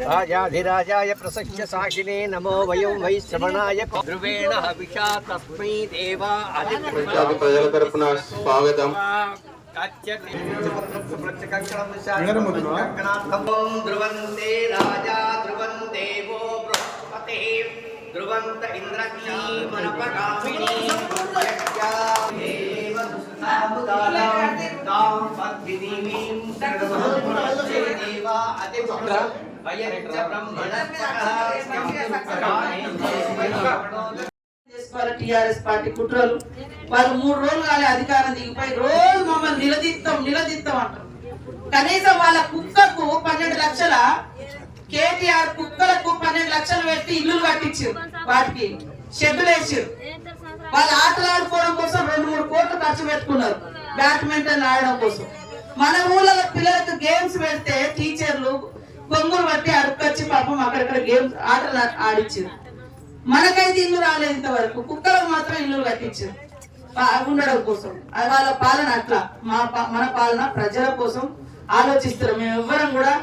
राजाधिराजाय प्रसह्य साक्षिणे नमो वयं वै श्रवणाय ध्रुवेण हविषा तस्मै देवा ప్రజల తరపున స్వాగతం. ध्रुवन्ते राजा ध्रुवं देवो बृहस्पते ध्रुवन्त इंद्रज्ञा मनपगामिनी టిఆర్ఎస్ పార్టీ కుట్రలు వాళ్ళు 3 రోజులు కాలే అధికారం దిగిపోయి రోజు మమ్మల్ని నిలదీస్తాం అంటారు. కనీసం వాళ్ళ కుక్కకు 12 లక్షల కేటీఆర్ కుక్కలకు 12 లక్షలు పెట్టి ఇల్లు కట్టించారు, వాటికి షెడ్లు వేసారు. వాళ్ళు ఆటలు ఆడుకోవడం కోసం 2-3 కోట్లు ఖర్చు పెట్టుకున్నారు బ్యాడ్మింటన్ ఆడడం కోసం. మన ఊళ్ళలో పిల్లలకు గేమ్స్ పెడితే టీచర్లు కొంగులు బట్టి అడుక్కొచ్చి పాపం అక్కడక్కడ గేమ్స్ ఆటలు ఆడిచ్చారు. మనకైతే ఇల్లు రాలేదు ఇంతవరకు, కుక్కలకు మాత్రం ఇల్లు కట్టించారు ఉండడం కోసం. వాళ్ళ పాలన అట్లా, మన పాలన ప్రజల కోసం ఆలోచిస్తారు. మేము ఎవ్వరం కూడా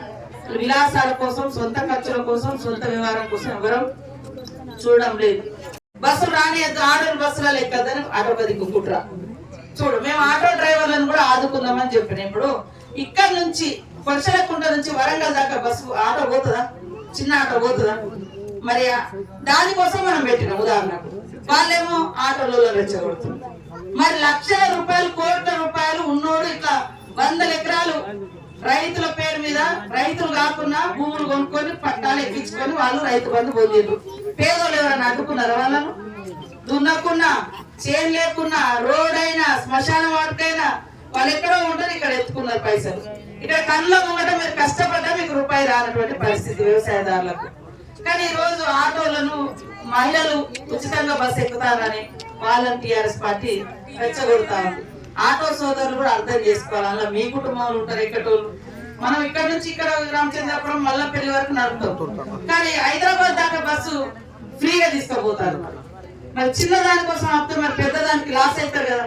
విలాసాల కోసం, సొంత ఖర్చుల కోసం, సొంత వ్యవహారం కోసం ఎవరం చూడడం లేదు. బస్సులు రానియద్దు, ఆటోలు బస్సులలో ఎక్కద్దని ఆటోపతి కుట్ర. చూడు, మేము ఆటో డ్రైవర్లను కూడా ఆదుకుందామని చెప్పిన. ఇప్పుడు ఇక్కడ నుంచి కొనసలకుంట నుంచి వరంగల్ దాకా బస్సు ఆటో పోతుందా? చిన్న ఆటో పోతుందా? మరి దానికోసం మనం పెట్టిన ఉదాహరణకు. వాళ్ళేమో ఆటోలలో రెచ్చగొడుతున్నారు. మరి లక్షల రూపాయలు, కోట్ల రూపాయలు ఉన్నోడు ఇట్లా 100 ఎకరాలు రైతుల పేరు మీద, రైతులు కాకుండా భూములు కొనుక్కొని పట్టాలు ఎక్కించుకొని వాళ్ళు రైతు బంధు పొందిండ్రు. పేదోళ్ళు ఎవరైనా అడ్డుకున్నారు? వాళ్ళను దున్నకున్నా, చేను లేకున్నా, రోడ్ అయినా, శ్మశాన వాటికైనా వాళ్ళు ఎక్కడో ఉంటారు, ఇక్కడ ఎత్తుకున్నారు పైసలు. ఇక్కడ కళ్ళ ముంగట మీరు కష్టపడ్డా మీకు రూపాయి రానటువంటి పరిస్థితి వ్యవసాయదారులకు. కానీ ఈ రోజు ఆటోలను మహిళలు ఉచితంగా బస్సు ఎక్కుతారని వాళ్ళని టిఆర్ఎస్ పార్టీ రెచ్చగొడతా ఉంది. ఆటో సోదరులు కూడా అర్థం చేసుకోవాలి, అలా మీ కుటుంబంలో ఉంటారు ఎక్కటోళ్ళు. మనం ఇక్కడ నుంచి ఇక్కడ రామచంద్రపురం మల్లపల్లి వరకు నడుపుతాం, కానీ హైదరాబాద్ దాకా బస్సు ఫ్రీగా తీసుకుపోతారు. మరి చిన్న దానికోసం ఆపితే మరి పెద్ద దానికి లాస్ అవుతారు కదా,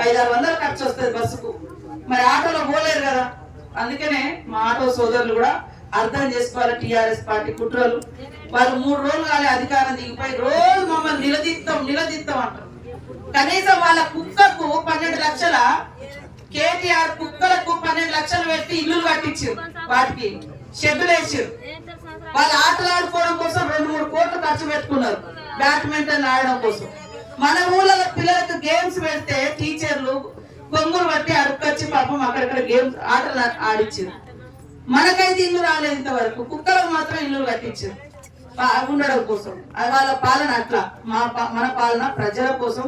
500-600 ఖర్చు వస్తుంది బస్సుకు. మరి ఆటోలో పోలేరు కదా. అందుకనే మా ఆటో సోదరులు కూడా అర్థం చేసుకోవాలి టిఆర్ఎస్ పార్టీ కుట్రలు. వాళ్ళు 3 రోజులు కాలే అధికారం దిగిపోయి రోజు మమ్మల్ని నిలదీస్తాం అంటారు. కనీసం వాళ్ళ కుక్కకు 12 లక్షల కేటీఆర్ కుక్కలకు 12 లక్షలు పెట్టి ఇల్లు కట్టించారు, వాటికి షెడ్లు వేసారు. వాళ్ళు ఆటలు ఆడుకోవడం కోసం 2-3 కోట్లు ఖర్చు పెట్టుకున్నారు బ్యాడ్మింటన్ ఆడడం కోసం. మన ఊళ్ళలో పిల్లలకు గేమ్స్ పెడితే టీచర్లు కొంగులు బట్టి అడుక్కొచ్చి పాపం అక్కడక్కడ గేమ్స్ ఆటలు ఆడిచ్చారు. మనకైతే ఇల్లు రాలేదు ఇంతవరకు, కుక్కలకు మాత్రం ఇల్లు కట్టించారు ఉండడం కోసం. వాళ్ళ పాలన అట్లా, మన పాలన ప్రజల కోసం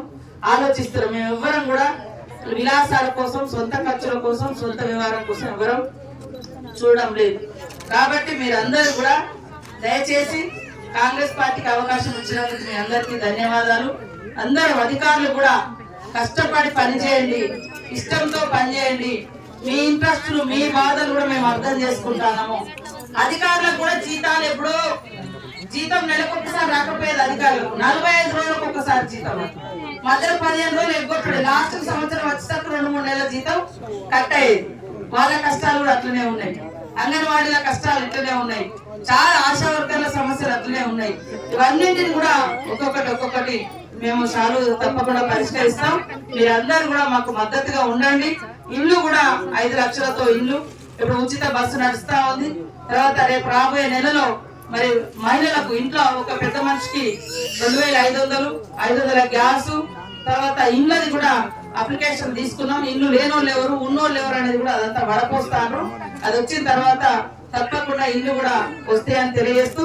ఆలోచిస్తారు. మేము ఎవ్వరం కూడా విలాసాల కోసం, సొంత ఖర్చుల కోసం, సొంత వ్యవహారం కోసం ఎవరం చూడడం లేదు. కాబట్టి మీరందరూ కూడా దయచేసి కాంగ్రెస్ పార్టీకి అవకాశం ఇచ్చినందుకు మీ అందరికీ ధన్యవాదాలు. అందరూ అధికారులు కూడా కష్టపడి పనిచేయండి, ఇష్టంతో పనిచేయండి. మీ ఇంట్రెస్ట్లు, మీ బాధలు కూడా మేము అర్థం చేసుకుంటాము. అధికారులకు కూడా జీతాలు ఎప్పుడో, జీతం నెలకొకసారి రాకపోయేది అధికారులకు, 45 రోజులకు ఒకసారి జీతం, మధ్యలో 15 రోజులు ఎగ్గొట్టాడు. లాస్ట్ సంవత్సరం వచ్చేసరికి 2-3 నెలల జీతం కట్ అయ్యేది. వాళ్ళ కష్టాలు కూడా అట్లనే ఉన్నాయి, అంగన్వాడీల కష్టాలు ఇట్లనే ఉన్నాయి, చాలా ఆశా వర్గాల సమస్యలు అట్లనే ఉన్నాయి. ఇవన్నింటిని కూడా ఒక్కొక్కటి మేము చాలు తప్పకుండా పరిష్కరిస్తాం. మీరందరూ కూడా మాకు మద్దతుగా ఉండండి. ఇల్లు కూడా 5 లక్షలతో ఇల్లు, ఇప్పుడు ఉచిత బస్సు నడుస్తా ఉంది. తర్వాత రేపు రాబోయే నెలలో మరి మహిళలకు ఇంట్లో ఒక పెద్ద మనిషికి 2500 గ్యాస్, తర్వాత ఇళ్ళది కూడా అప్లికేషన్ తీసుకున్నాం. ఇల్లు లేనోళ్ళు ఎవరు, ఉన్నోళ్ళు ఎవరు అనేది కూడా అదంతా వడపోస్తాను. అది వచ్చిన తర్వాత తప్పకుండా ఇల్లు కూడా వస్తాయని తెలియజేస్తూ